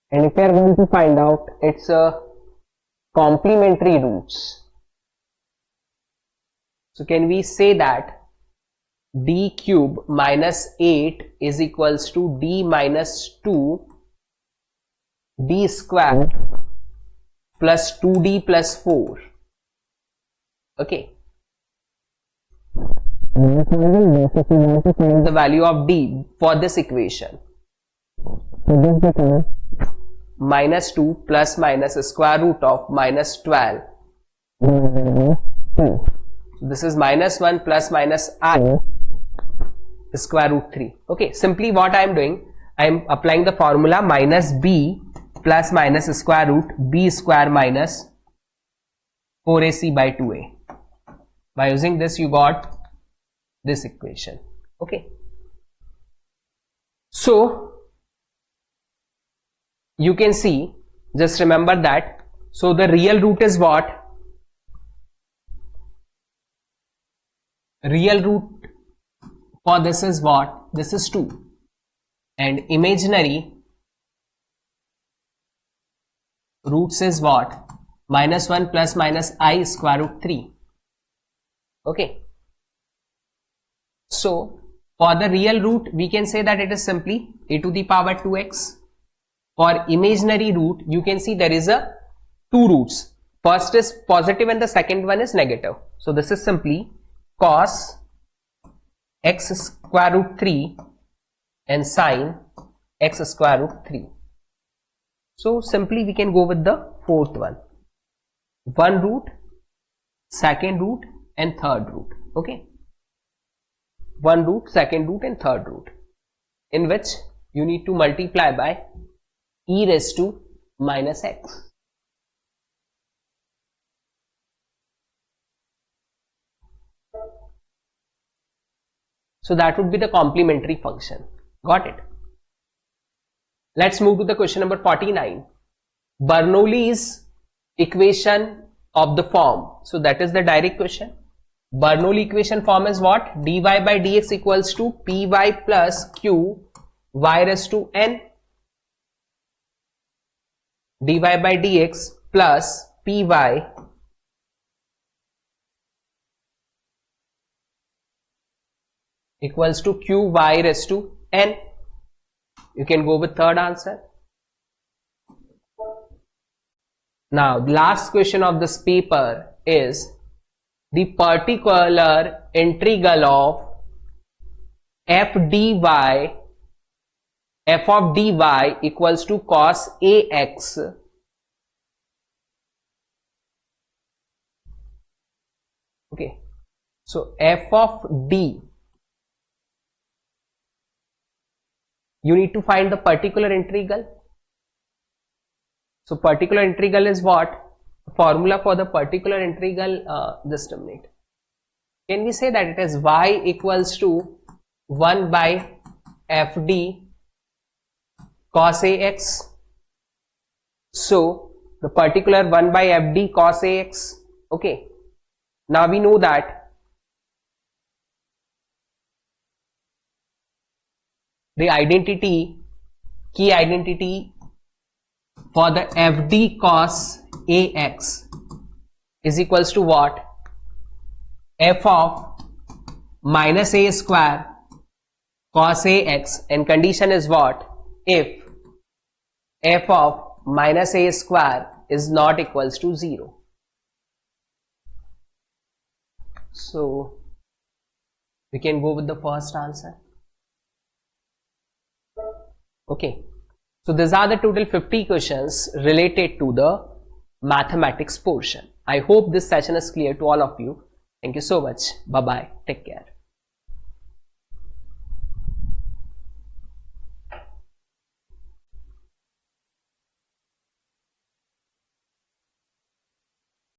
And if we are going to find out its complementary roots, so can we say that d cube minus 8 is equals to d minus 2 d square plus 2d plus 4. Okay, the value of d for this equation. So this becomes minus 2 plus minus square root of minus 12. This is minus 1 plus minus I square root 3. Okay, simply what I am doing, I am applying the formula minus b plus minus square root b square minus 4ac by 2a. By using this you got this equation. Okay, so you can see, just remember that, so the real root is what? Real root for this is what? This is 2, and imaginary roots is what? Minus 1 plus minus I square root 3. Okay, so for the real root we can say that it is simply a to the power 2x. For imaginary root you can see there is a 2 roots, first is positive and the second one is negative. So this is simply cos x square root 3 and sin x square root 3. So simply we can go with the fourth one, 1 root, second root and third root. Okay, 1 root, second root and third root, in which you need to multiply by e raised to minus x. So that would be the complementary function. Got it? Let's move to the question number 49. Bernoulli's equation of the form. So that is the direct question. Bernoulli equation form is what? dy by dx equals to py plus q y raised to n. dy by dx plus py equals to q y raised to n. You can go with third answer. Now the last question of this paper is the particular integral of f of dy equals to cos ax okay, so f of d, you need to find the particular integral. So particular integral is what? Formula for the particular integral, just a minute. Can we say that it is y equals to 1 by fd cos ax? So the particular 1 by fd cos ax. Okay, now we know that the identity, key identity for the FD cos AX is equals to what? F of minus A square cos AX, and condition is what? If F of minus A square is not equals to 0. So we can go with the first answer. Okay, so these are the total 50 questions related to the mathematics portion. I hope this session is clear to all of you. Thank you so much. Bye bye. Take care.